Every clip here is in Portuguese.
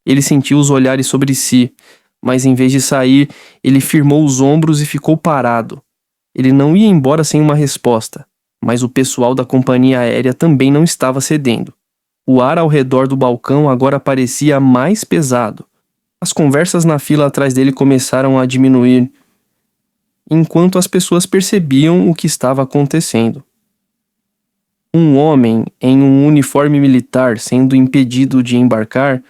Ele sentiu os olhares sobre si, mas em vez de sair, ele firmou os ombros e ficou parado. Ele não ia embora sem uma resposta, mas o pessoal da companhia aérea também não estava cedendo. O ar ao redor do balcão agora parecia mais pesado. As conversas na fila atrás dele começaram a diminuir, enquanto as pessoas percebiam o que estava acontecendo. Um homem em um uniforme militar sendo impedido de embarcar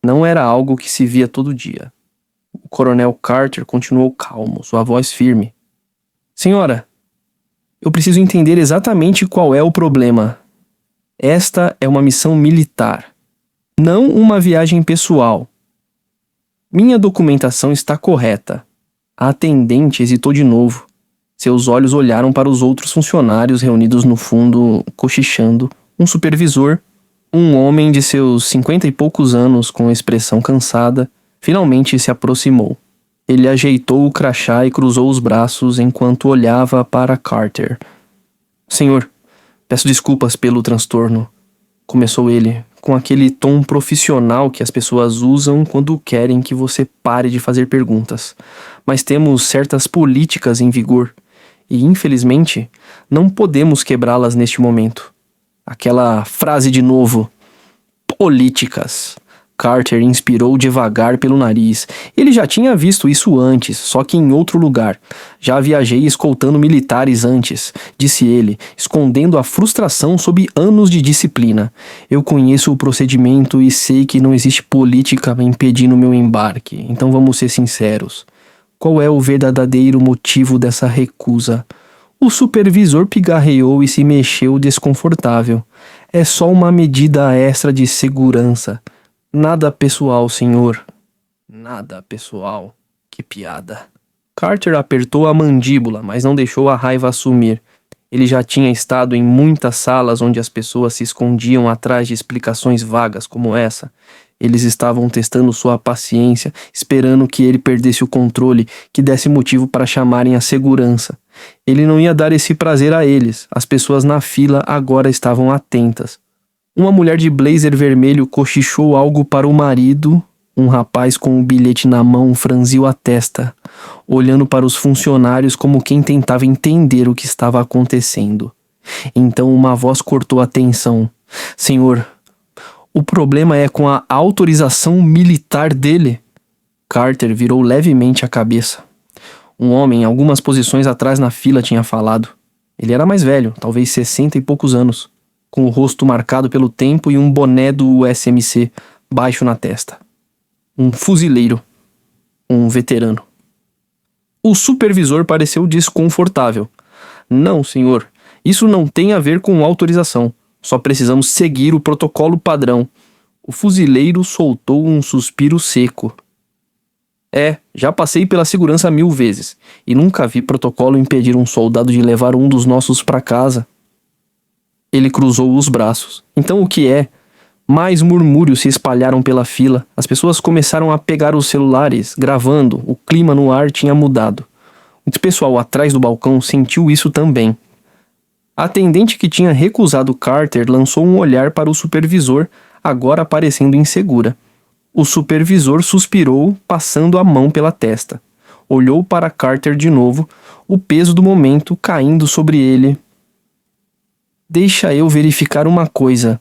não era algo que se via todo dia. O coronel Carter continuou calmo, sua voz firme. Senhora, eu preciso entender exatamente qual é o problema. Esta é uma missão militar, não uma viagem pessoal. Minha documentação está correta. A atendente hesitou de novo. Seus olhos olharam para os outros funcionários reunidos no fundo, cochichando. Um supervisor, um homem de seus 50 e poucos anos com expressão cansada, finalmente se aproximou. Ele ajeitou o crachá e cruzou os braços enquanto olhava para Carter. Senhor, peço desculpas pelo transtorno, começou ele, com aquele tom profissional que as pessoas usam quando querem que você pare de fazer perguntas. Mas temos certas políticas em vigor e, infelizmente, não podemos quebrá-las neste momento. Aquela frase de novo. Políticas. Carter inspirou devagar pelo nariz. Ele já tinha visto isso antes, só que em outro lugar. Já viajei escoltando militares antes, disse ele, escondendo a frustração sob anos de disciplina. Eu conheço o procedimento e sei que não existe política impedindo meu embarque, então vamos ser sinceros. Qual é o verdadeiro motivo dessa recusa? O supervisor pigarreou e se mexeu desconfortável. É só uma medida extra de segurança. Nada pessoal, senhor. Nada pessoal. Que piada. Carter apertou a mandíbula, mas não deixou a raiva assumir. Ele já tinha estado em muitas salas onde as pessoas se escondiam atrás de explicações vagas como essa. Eles estavam testando sua paciência, esperando que ele perdesse o controle, que desse motivo para chamarem a segurança. Ele não ia dar esse prazer a eles. As pessoas na fila agora estavam atentas. Uma mulher de blazer vermelho cochichou algo para o marido. Um rapaz com um bilhete na mão franziu a testa, olhando para os funcionários como quem tentava entender o que estava acontecendo. Então uma voz cortou a tensão. Senhor, o problema é com a autorização militar dele. Carter virou levemente a cabeça. Um homem em algumas posições atrás na fila tinha falado. Ele era mais velho, talvez 60 e poucos anos, com o rosto marcado pelo tempo e um boné do USMC baixo na testa. Um fuzileiro. Um veterano. O supervisor pareceu desconfortável. Não, senhor. Isso não tem a ver com autorização. Só precisamos seguir o protocolo padrão. O fuzileiro soltou um suspiro seco. Já passei pela segurança 1000 vezes. E nunca vi protocolo impedir um soldado de levar um dos nossos para casa. Ele cruzou os braços. Então o que é? Mais murmúrios se espalharam pela fila. As pessoas começaram a pegar os celulares, gravando. O clima no ar tinha mudado. O pessoal atrás do balcão sentiu isso também. A atendente que tinha recusado Carter lançou um olhar para o supervisor, agora parecendo insegura. O supervisor suspirou, passando a mão pela testa. Olhou para Carter de novo, o peso do momento caindo sobre ele. Deixa eu verificar uma coisa,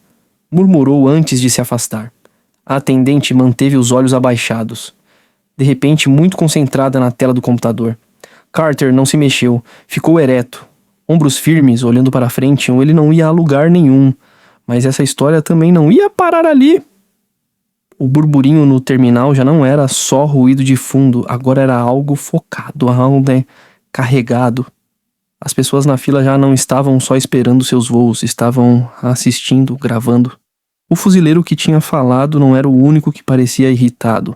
murmurou antes de se afastar. A atendente manteve os olhos abaixados, de repente muito concentrada na tela do computador. Carter não se mexeu, ficou ereto, ombros firmes, olhando para frente, ou ele não ia a lugar nenhum. Mas essa história também não ia parar ali. O burburinho no terminal já não era só ruído de fundo, agora era algo focado, algo carregado. As pessoas na fila já não estavam só esperando seus voos, estavam assistindo, gravando. O fuzileiro que tinha falado não era o único que parecia irritado.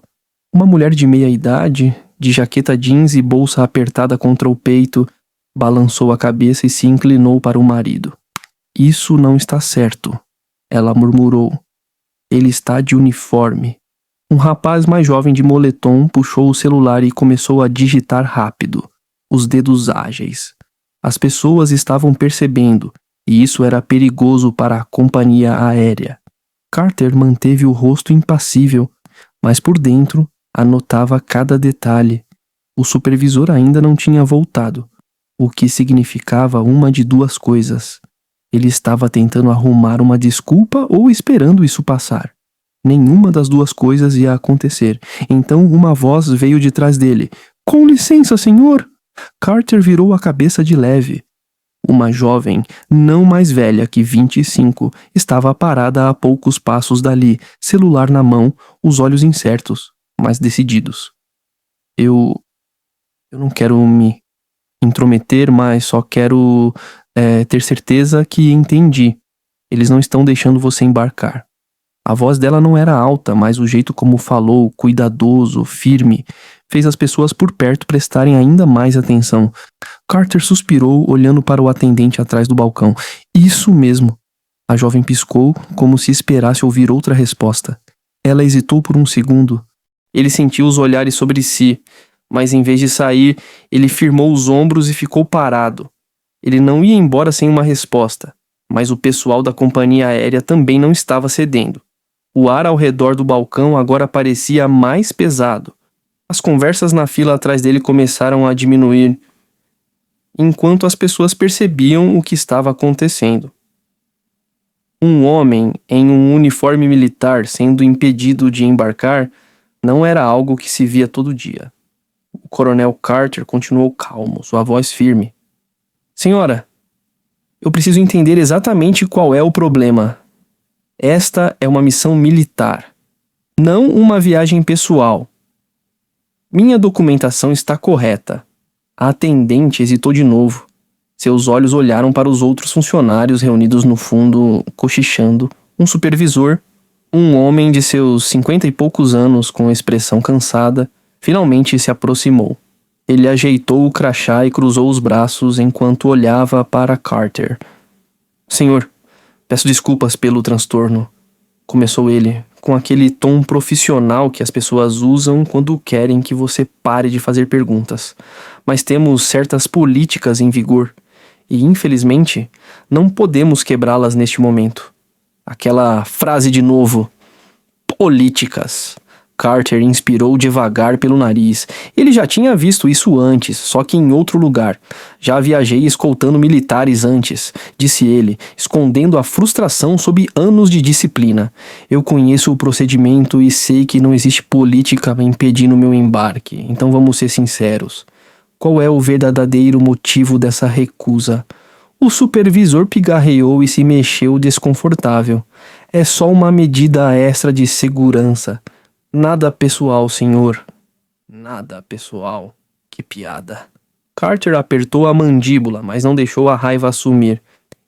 Uma mulher de meia idade, de jaqueta jeans e bolsa apertada contra o peito, balançou a cabeça e se inclinou para o marido. Isso não está certo, ela murmurou. Ele está de uniforme. Um rapaz mais jovem de moletom puxou o celular e começou a digitar rápido, os dedos ágeis. As pessoas estavam percebendo, e isso era perigoso para a companhia aérea. Carter manteve o rosto impassível. mas por dentro anotava cada detalhe. O supervisor ainda não tinha voltado, o que significava uma de duas coisas. Ele estava tentando arrumar uma desculpa ou esperando isso passar. Nenhuma das duas coisas ia acontecer. Então uma voz veio de trás dele. "Com licença, senhor!" Carter virou a cabeça de leve. Uma jovem, não mais velha que 25, estava parada a poucos passos dali, celular na mão, os olhos incertos, mas decididos. Eu não quero me intrometer, mas só quero ter certeza que entendi. Eles não estão deixando você embarcar. A voz dela não era alta, mas o jeito como falou, cuidadoso, firme, fez as pessoas por perto prestarem ainda mais atenção. Carter suspirou, olhando para o atendente atrás do balcão. "Isso mesmo." A jovem piscou, como se esperasse ouvir outra resposta. Ela hesitou por um segundo. Ele sentiu os olhares sobre si, mas em vez de sair, ele firmou os ombros e ficou parado. Ele não ia embora sem uma resposta, mas o pessoal da companhia aérea também não estava cedendo. O ar ao redor do balcão agora parecia mais pesado. As conversas na fila atrás dele começaram a diminuir, enquanto as pessoas percebiam o que estava acontecendo. Um homem em um uniforme militar sendo impedido de embarcar não era algo que se via todo dia. O coronel Carter continuou calmo, sua voz firme. "Senhora, eu preciso entender exatamente qual é o problema. Esta é uma missão militar, não uma viagem pessoal. Minha documentação está correta." A atendente hesitou de novo. Seus olhos olharam para os outros funcionários reunidos no fundo, cochichando. Um supervisor, um homem de seus 50 e poucos anos com expressão cansada, finalmente se aproximou. Ele ajeitou o crachá e cruzou os braços enquanto olhava para Carter. "Senhor, peço desculpas pelo transtorno", começou ele, com aquele tom profissional que as pessoas usam quando querem que você pare de fazer perguntas. "Mas temos certas políticas em vigor e, infelizmente, não podemos quebrá-las neste momento." Aquela frase de novo. Políticas. Carter inspirou devagar pelo nariz. Ele já tinha visto isso antes, só que em outro lugar. "Já viajei escoltando militares antes", disse ele, escondendo a frustração sob anos de disciplina. "Eu conheço o procedimento e sei que não existe política impedindo meu embarque, então vamos ser sinceros. Qual é o verdadeiro motivo dessa recusa?" O supervisor pigarreou e se mexeu desconfortável. "É só uma medida extra de segurança. Nada pessoal, senhor." "Nada pessoal? Que piada." Carter apertou a mandíbula, mas não deixou a raiva assumir.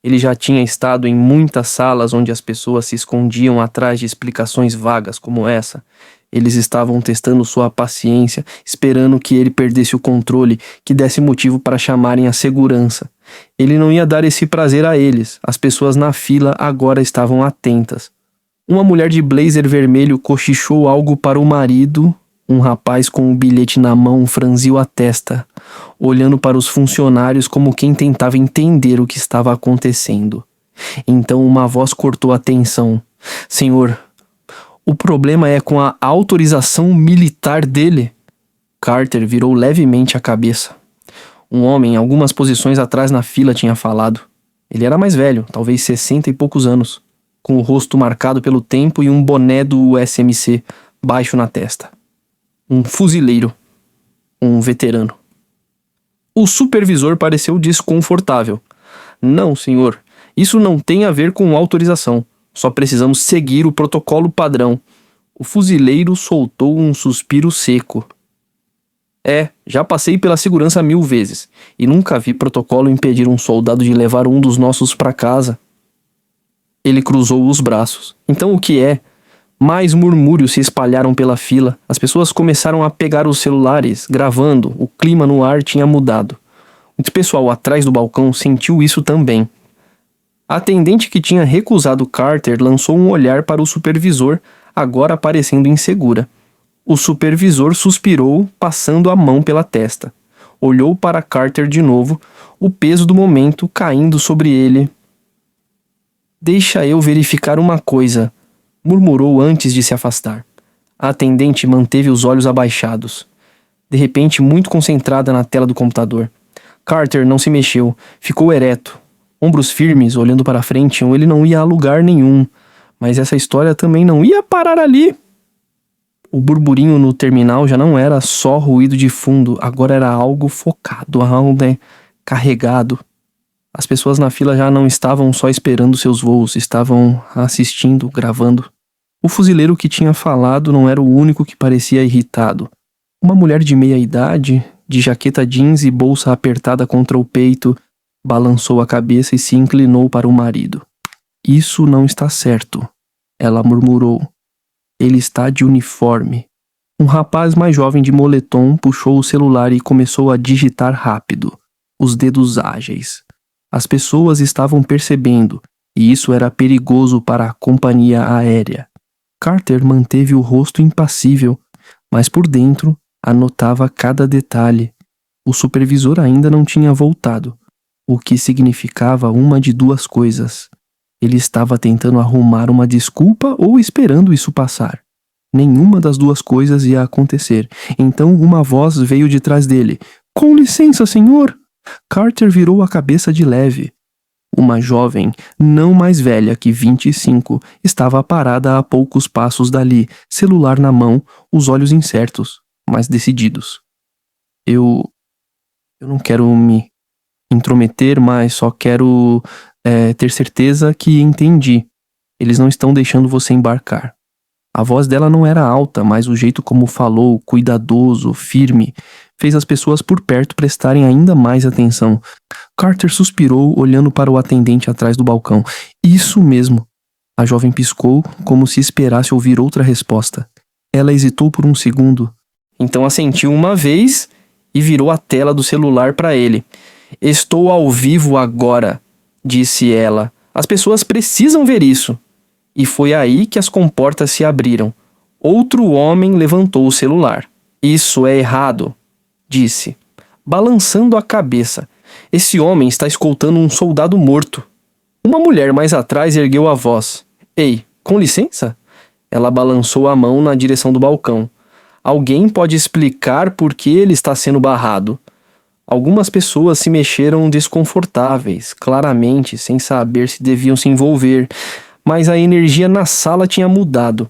Ele já tinha estado em muitas salas onde as pessoas se escondiam atrás de explicações vagas como essa. Eles estavam testando sua paciência, esperando que ele perdesse o controle, que desse motivo para chamarem a segurança. Ele não ia dar esse prazer a eles. As pessoas na fila agora estavam atentas. Uma mulher de blazer vermelho cochichou algo para o marido. Um rapaz com um bilhete na mão franziu a testa, olhando para os funcionários como quem tentava entender o que estava acontecendo. Então uma voz cortou a tensão. "Senhor, o problema é com a autorização militar dele." Carter virou levemente a cabeça. Um homem, algumas posições atrás na fila, tinha falado. Ele era mais velho, talvez 60 e poucos anos, com o rosto marcado pelo tempo e um boné do USMC baixo na testa. Um fuzileiro. Um veterano. O supervisor pareceu desconfortável. "Não, senhor. Isso não tem a ver com autorização. Só precisamos seguir o protocolo padrão." O fuzileiro soltou um suspiro seco. Já passei pela segurança 1000 vezes e nunca vi protocolo impedir um soldado de levar um dos nossos para casa." Ele cruzou os braços. "Então o que é?" Mais murmúrios se espalharam pela fila. As pessoas começaram a pegar os celulares, gravando. O clima no ar tinha mudado. O pessoal atrás do balcão sentiu isso também. A atendente que tinha recusado Carter lançou um olhar para o supervisor, agora parecendo insegura. O supervisor suspirou, passando a mão pela testa. Olhou para Carter de novo, o peso do momento caindo sobre ele. "Deixa eu verificar uma coisa", murmurou antes de se afastar. A atendente manteve os olhos abaixados, de repente muito concentrada na tela do computador. Carter não se mexeu, ficou ereto, ombros firmes, olhando para frente. Ele não ia a lugar nenhum, mas essa história também não ia parar ali. O burburinho no terminal já não era só ruído de fundo, agora era algo focado, algo carregado. As pessoas na fila já não estavam só esperando seus voos, estavam assistindo, gravando. O fuzileiro que tinha falado não era o único que parecia irritado. Uma mulher de meia idade, de jaqueta jeans e bolsa apertada contra o peito, balançou a cabeça e se inclinou para o marido. "Isso não está certo", ela murmurou. "Ele está de uniforme." Um rapaz mais jovem de moletom puxou o celular e começou a digitar rápido, os dedos ágeis. As pessoas estavam percebendo, e isso era perigoso para a companhia aérea. Carter manteve o rosto impassível, mas por dentro anotava cada detalhe. O supervisor ainda não tinha voltado, o que significava uma de duas coisas. Ele estava tentando arrumar uma desculpa ou esperando isso passar. Nenhuma das duas coisas ia acontecer. Então uma voz veio de trás dele. "Com licença, senhor!" Carter virou a cabeça de leve. Uma jovem, não mais velha que 25, estava parada a poucos passos dali, celular na mão, os olhos incertos, mas decididos. Eu não quero me intrometer, mas só quero ter certeza que entendi. Eles não estão deixando você embarcar." A voz dela não era alta, mas o jeito como falou, cuidadoso, firme, fez as pessoas por perto prestarem ainda mais atenção. Carter suspirou, olhando para o atendente atrás do balcão. "Isso mesmo." A jovem piscou, como se esperasse ouvir outra resposta. Ela hesitou por um segundo. Então assentiu uma vez e virou a tela do celular para ele. "Estou ao vivo agora", disse ela. "As pessoas precisam ver isso." E foi aí que as comportas se abriram. Outro homem levantou o celular. "Isso é errado", disse, balançando a cabeça. "Esse homem está escoltando um soldado morto." Uma mulher mais atrás ergueu a voz. "Ei, com licença?" Ela balançou a mão na direção do balcão. "Alguém pode explicar por que ele está sendo barrado?" Algumas pessoas se mexeram desconfortáveis, claramente, sem saber se deviam se envolver, mas a energia na sala tinha mudado.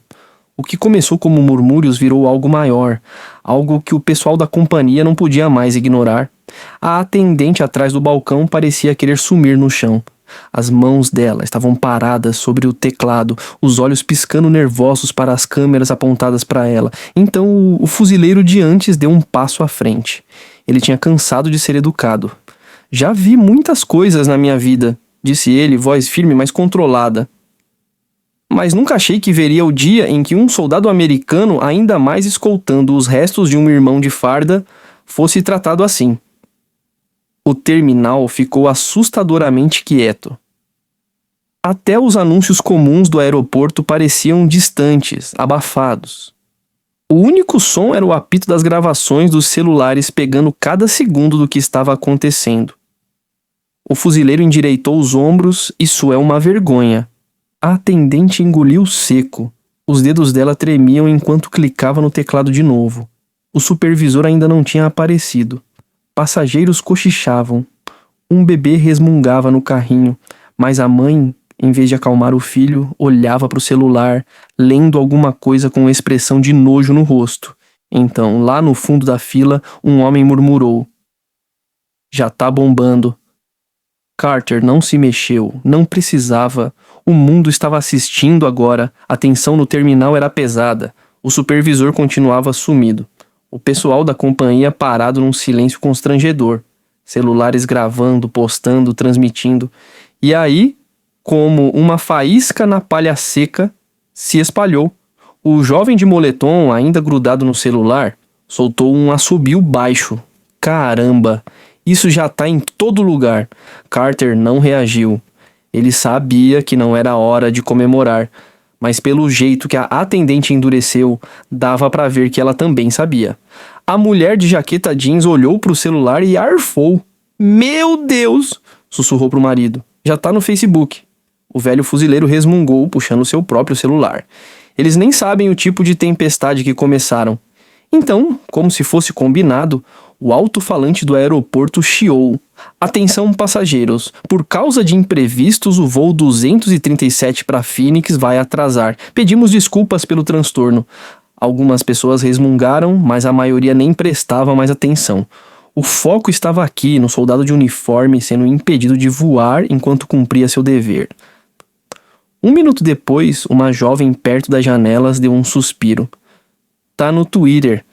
O que começou como murmúrios virou algo maior, algo que o pessoal da companhia não podia mais ignorar. A atendente atrás do balcão parecia querer sumir no chão. As mãos dela estavam paradas sobre o teclado, os olhos piscando nervosos para as câmeras apontadas para ela. Então o fuzileiro de antes deu um passo à frente. Ele tinha cansado de ser educado. "Já vi muitas coisas na minha vida", disse ele, voz firme, mas controlada. "Mas nunca achei que veria o dia em que um soldado americano, ainda mais escoltando os restos de um irmão de farda, fosse tratado assim." O terminal ficou assustadoramente quieto. Até os anúncios comuns do aeroporto pareciam distantes, abafados. O único som era o apito das gravações dos celulares pegando cada segundo do que estava acontecendo. O fuzileiro endireitou os ombros. "Isso é uma vergonha." A atendente engoliu seco. Os dedos dela tremiam enquanto clicava no teclado de novo. O supervisor ainda não tinha aparecido. Passageiros cochichavam. Um bebê resmungava no carrinho, mas a mãe, em vez de acalmar o filho, olhava para o celular, lendo alguma coisa com expressão de nojo no rosto. Então, lá no fundo da fila, um homem murmurou: "Já tá bombando." Carter não se mexeu, não precisava. O mundo estava assistindo agora, a tensão no terminal era pesada. O supervisor continuava sumido. O pessoal da companhia parado num silêncio constrangedor. Celulares gravando, postando, transmitindo. E aí, como uma faísca na palha seca, se espalhou. O jovem de moletom, ainda grudado no celular, soltou um assobio baixo. "Caramba! Isso já tá em todo lugar." Carter não reagiu. Ele sabia que não era hora de comemorar, mas pelo jeito que a atendente endureceu, dava pra ver que ela também sabia. A mulher de jaqueta jeans olhou pro celular e arfou. "Meu Deus!" sussurrou pro marido. "Já tá no Facebook." O velho fuzileiro resmungou, puxando seu próprio celular. Eles nem sabem o tipo de tempestade que começaram. Então, como se fosse combinado, o alto-falante do aeroporto chiou. Atenção passageiros, por causa de imprevistos o voo 237 para Phoenix vai atrasar. Pedimos desculpas pelo transtorno. Algumas pessoas resmungaram, mas a maioria nem prestava mais atenção. O foco estava aqui, no soldado de uniforme sendo impedido de voar enquanto cumpria seu dever. 1 minuto depois, uma jovem perto das janelas deu um suspiro. Tá no Twitter.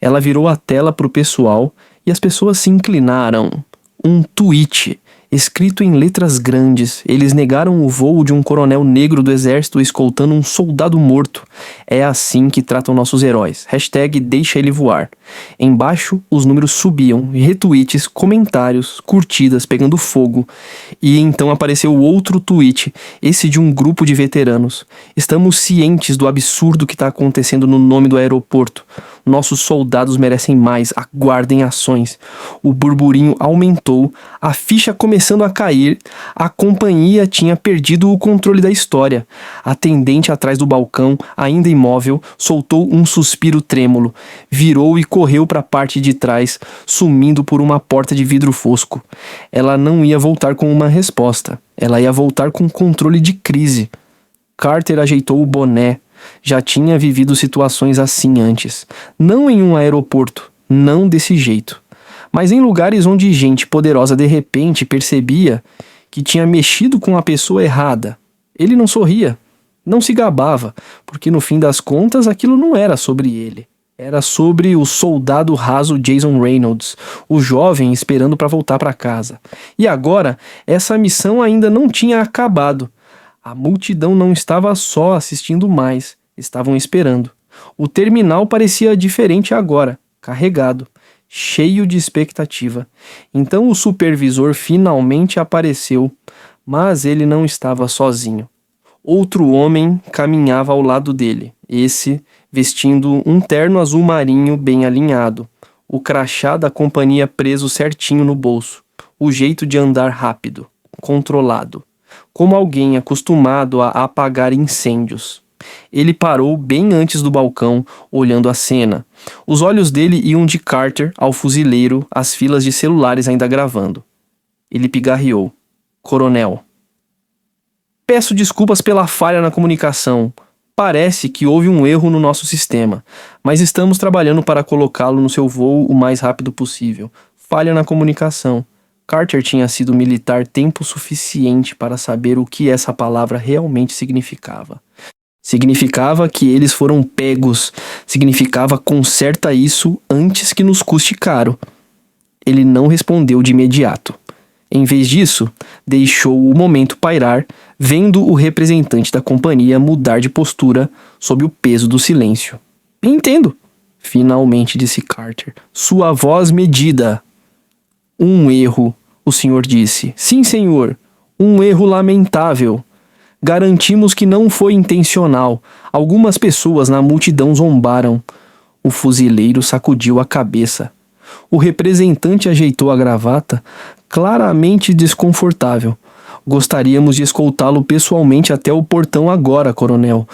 Ela virou a tela pro pessoal e as pessoas se inclinaram. Um tweet, escrito em letras grandes. Eles negaram o voo de um coronel negro do exército escoltando um soldado morto. É assim que tratam nossos heróis. #deixa ele voar. Embaixo, os números subiam. Retweets, comentários, curtidas pegando fogo. E então apareceu outro tweet, esse de um grupo de veteranos. Estamos cientes do absurdo que está acontecendo no nome do aeroporto. Nossos soldados merecem mais, aguardem ações. O burburinho aumentou, a ficha começando a cair, a companhia tinha perdido o controle da história. A atendente atrás do balcão, ainda imóvel, soltou um suspiro trêmulo, virou e correu para a parte de trás, sumindo por uma porta de vidro fosco. Ela não ia voltar com uma resposta, ela ia voltar com controle de crise. Carter ajeitou o boné. Já tinha vivido situações assim antes. Não em um aeroporto, não desse jeito. Mas em lugares onde gente poderosa de repente percebia que tinha mexido com a pessoa errada. Ele não sorria, não se gabava, porque no fim das contas aquilo não era sobre ele. Era sobre o soldado raso Jason Reynolds, o jovem esperando para voltar para casa. E agora, essa missão ainda não tinha acabado. A multidão não estava só assistindo mais, estavam esperando. O terminal parecia diferente agora, carregado, cheio de expectativa. Então o supervisor finalmente apareceu, mas ele não estava sozinho. Outro homem caminhava ao lado dele, esse vestindo um terno azul marinho bem alinhado, o crachá da companhia preso certinho no bolso, o jeito de andar rápido, controlado. Como alguém acostumado a apagar incêndios. Ele parou bem antes do balcão, olhando a cena. Os olhos dele iam de Carter ao fuzileiro, as filas de celulares ainda gravando. Ele pigarreou. Coronel. Peço desculpas pela falha na comunicação. Parece que houve um erro no nosso sistema, mas estamos trabalhando para colocá-lo no seu voo o mais rápido possível. Falha na comunicação. Carter tinha sido militar tempo suficiente para saber o que essa palavra realmente significava. Significava que eles foram pegos. Significava conserta isso antes que nos custe caro. Ele não respondeu de imediato. Em vez disso, deixou o momento pairar, vendo o representante da companhia mudar de postura sob o peso do silêncio. Entendo, finalmente disse Carter. Sua voz medida. Um erro. O senhor disse. Sim, senhor. Um erro lamentável. Garantimos que não foi intencional. Algumas pessoas na multidão zombaram. O fuzileiro sacudiu a cabeça. O representante ajeitou a gravata, claramente desconfortável. Gostaríamos de escoltá-lo pessoalmente até o portão agora, coronel.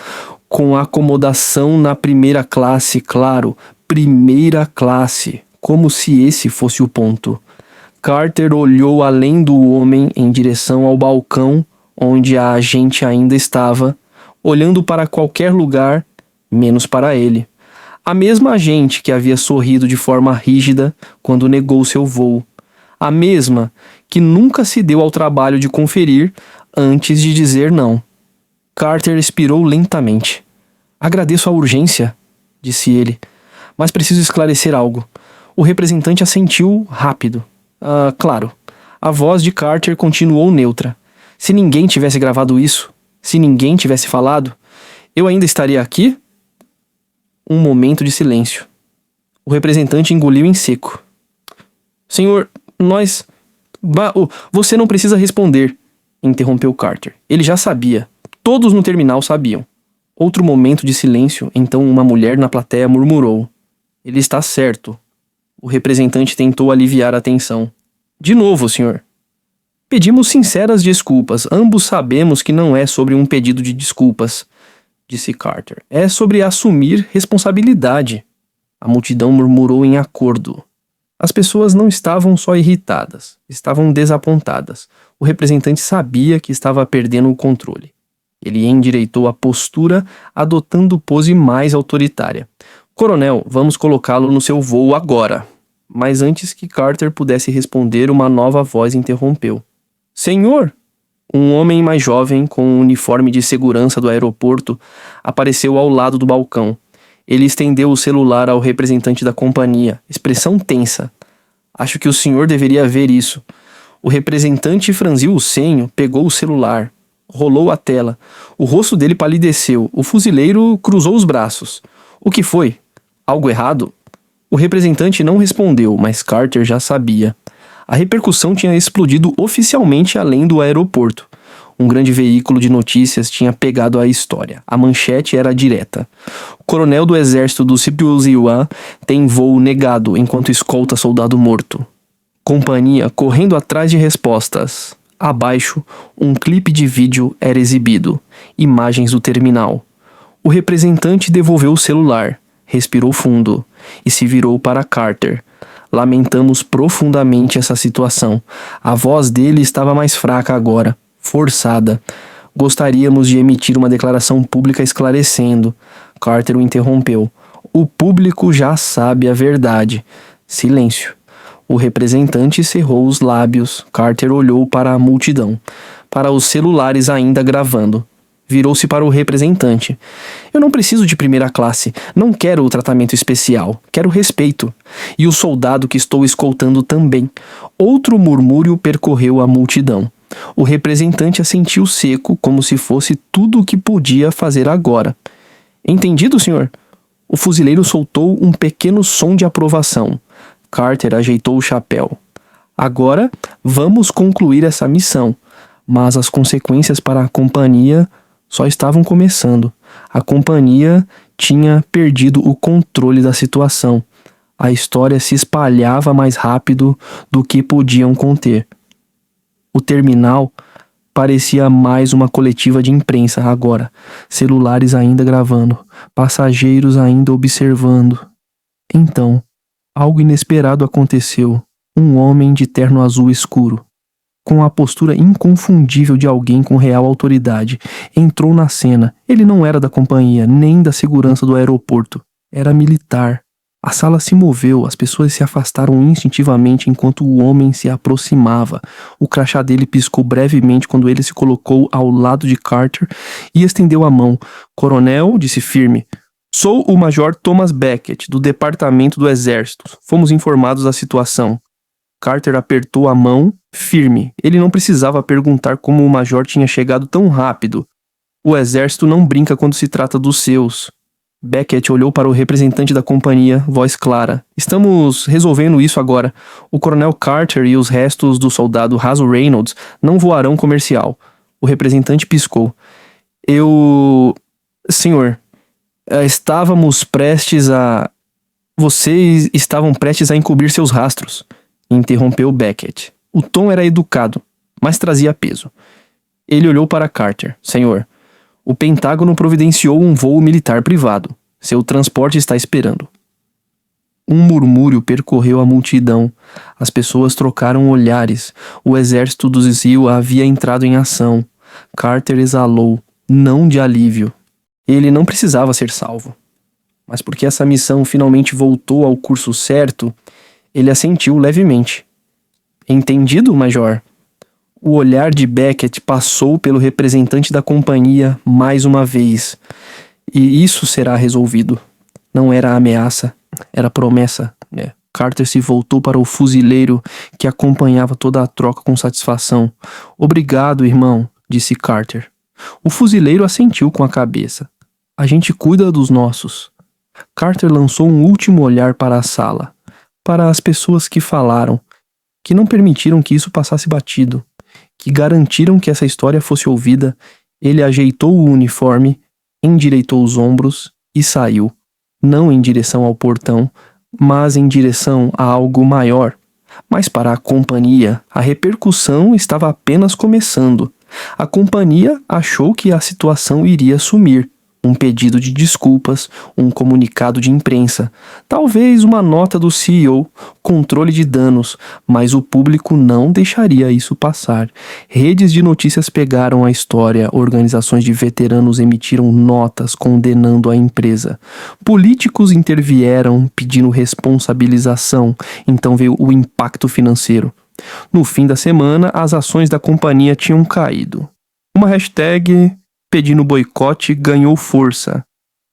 Com acomodação na primeira classe, claro. Primeira classe. Como se esse fosse o ponto. Carter olhou além do homem em direção ao balcão onde a agente ainda estava, olhando para qualquer lugar, menos para ele. A mesma agente que havia sorrido de forma rígida quando negou seu voo. A mesma que nunca se deu ao trabalho de conferir antes de dizer não. Carter expirou lentamente. Agradeço a urgência, disse ele, mas preciso esclarecer algo. O representante assentiu rápido. Claro. A voz de Carter continuou neutra. Se ninguém tivesse gravado isso, se ninguém tivesse falado, eu ainda estaria aqui? Um momento de silêncio. O representante engoliu em seco. Senhor, você não precisa responder, interrompeu Carter. Ele já sabia. Todos no terminal sabiam. Outro momento de silêncio, então uma mulher na plateia murmurou. Ele está certo. O representante tentou aliviar a tensão. De novo, senhor. Pedimos sinceras desculpas. Ambos sabemos que não é sobre um pedido de desculpas. disse Carter. É sobre assumir responsabilidade. A multidão murmurou em acordo. As pessoas não estavam só irritadas, estavam desapontadas. O representante sabia que estava perdendo o controle. Ele endireitou a postura, adotando pose mais autoritária. Coronel, vamos colocá-lo no seu voo agora. Mas antes que Carter pudesse responder, uma nova voz interrompeu. Senhor! Um homem mais jovem, com um uniforme de segurança do aeroporto, apareceu ao lado do balcão. Ele estendeu o celular ao representante da companhia, expressão tensa. Acho que o senhor deveria ver isso. O representante franziu o senho, pegou o celular. Rolou a tela. O rosto dele palideceu. O fuzileiro cruzou os braços. O que foi? Algo errado? O representante não respondeu, mas Carter já sabia. A repercussão tinha explodido oficialmente além do aeroporto. Um grande veículo de notícias tinha pegado a história. A manchete era direta. O coronel do exército do Sipuziwa tem voo negado enquanto escolta soldado morto. Companhia correndo atrás de respostas. Abaixo, um clipe de vídeo era exibido. Imagens do terminal. O representante devolveu o celular, respirou fundo e se virou para Carter. Lamentamos profundamente essa situação. A voz dele estava mais fraca agora. Forçada. Gostaríamos de emitir uma declaração pública esclarecendo. Carter o interrompeu. O público já sabe a verdade. Silêncio. O representante cerrou os lábios. Carter olhou para a multidão, para os celulares ainda gravando. Virou-se para o representante. Eu não preciso de primeira classe. Não quero o tratamento especial. Quero respeito. E o soldado que estou escoltando também. Outro murmúrio percorreu a multidão. O representante assentiu seco, como se fosse tudo o que podia fazer agora. Entendido, senhor? O fuzileiro soltou um pequeno som de aprovação. Carter ajeitou o chapéu. Agora, vamos concluir essa missão. Mas as consequências para a companhia só estavam começando. A companhia tinha perdido o controle da situação. A história se espalhava mais rápido do que podiam conter. O terminal parecia mais uma coletiva de imprensa agora. Celulares ainda gravando. Passageiros ainda observando. Então, algo inesperado aconteceu. Um homem de terno azul escuro, com a postura inconfundível de alguém com real autoridade, entrou na cena. Ele não era da companhia, nem da segurança do aeroporto. Era militar. A sala se moveu, as pessoas se afastaram instintivamente enquanto o homem se aproximava. O crachá dele piscou brevemente quando ele se colocou ao lado de Carter e estendeu a mão. Coronel, disse firme. Sou o Major Thomas Beckett, do Departamento do Exército. Fomos informados da situação. Carter apertou a mão, firme. Ele não precisava perguntar como o major tinha chegado tão rápido. O exército não brinca quando se trata dos seus. Beckett olhou para o representante da companhia, voz clara. Estamos resolvendo isso agora. O coronel Carter e os restos do soldado Hazel Reynolds não voarão comercial. O representante piscou. Senhor, Vocês estavam prestes a encobrir seus rastros. Interrompeu Beckett. O tom era educado, mas trazia peso. Ele olhou para Carter. Senhor, o Pentágono providenciou um voo militar privado. Seu transporte está esperando. Um murmúrio percorreu a multidão. As pessoas trocaram olhares. O exército do Zil havia entrado em ação. Carter exalou, não de alívio. Ele não precisava ser salvo. Mas porque essa missão finalmente voltou ao curso certo, ele assentiu levemente. Entendido, Major? O olhar de Beckett passou pelo representante da companhia mais uma vez. E isso será resolvido. Não era ameaça, era promessa. Carter se voltou para o fuzileiro que acompanhava toda a troca com satisfação. Obrigado, irmão, disse Carter. O fuzileiro assentiu com a cabeça. A gente cuida dos nossos. Carter lançou um último olhar para a sala. Para as pessoas que falaram, que não permitiram que isso passasse batido, que garantiram que essa história fosse ouvida. Ele ajeitou o uniforme, endireitou os ombros e saiu, não em direção ao portão, mas em direção a algo maior. Mas para a companhia, a repercussão estava apenas começando. A companhia achou que a situação iria sumir. um pedido de desculpas, um comunicado de imprensa, talvez uma nota do CEO, controle de danos, mas o público não deixaria isso passar. Redes de notícias pegaram a história, organizações de veteranos emitiram notas condenando a empresa. Políticos intervieram pedindo responsabilização, então veio o impacto financeiro. No fim da semana, as ações da companhia tinham caído. Uma hashtag pedindo boicote ganhou força.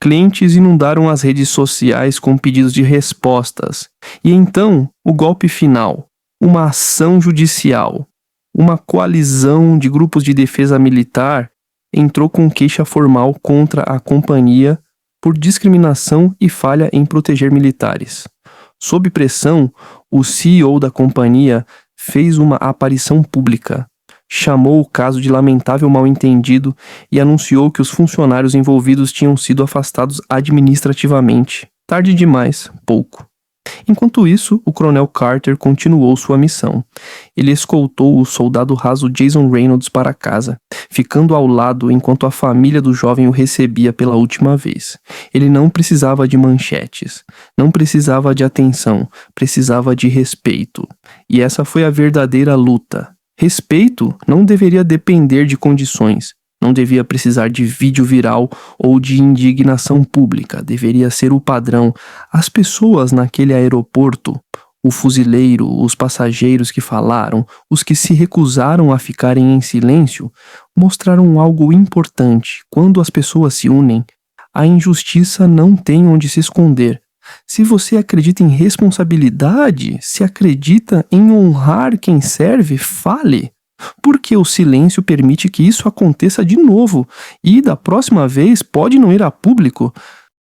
Clientes inundaram as redes sociais com pedidos de respostas. E então, o golpe final. Uma ação judicial. Uma coalizão de grupos de defesa militar entrou com queixa formal contra a companhia por discriminação e falha em proteger militares. Sob pressão, o CEO da companhia fez uma aparição pública. Chamou o caso de lamentável mal-entendido e anunciou que os funcionários envolvidos tinham sido afastados administrativamente. Tarde demais, pouco. Enquanto isso, o coronel Carter continuou sua missão. Ele escoltou o soldado raso Jason Reynolds para casa, ficando ao lado enquanto a família do jovem o recebia pela última vez. Ele não precisava de manchetes, não precisava de atenção, precisava de respeito. E essa foi a verdadeira luta. Respeito não deveria depender de condições, não devia precisar de vídeo viral ou de indignação pública, deveria ser o padrão. As pessoas naquele aeroporto, o fuzileiro, os passageiros que falaram, os que se recusaram a ficarem em silêncio, mostraram algo importante. Quando as pessoas se unem, a injustiça não tem onde se esconder. Se você acredita em responsabilidade, se acredita em honrar quem serve, fale. Porque o silêncio permite que isso aconteça de novo e da próxima vez pode não ir a público,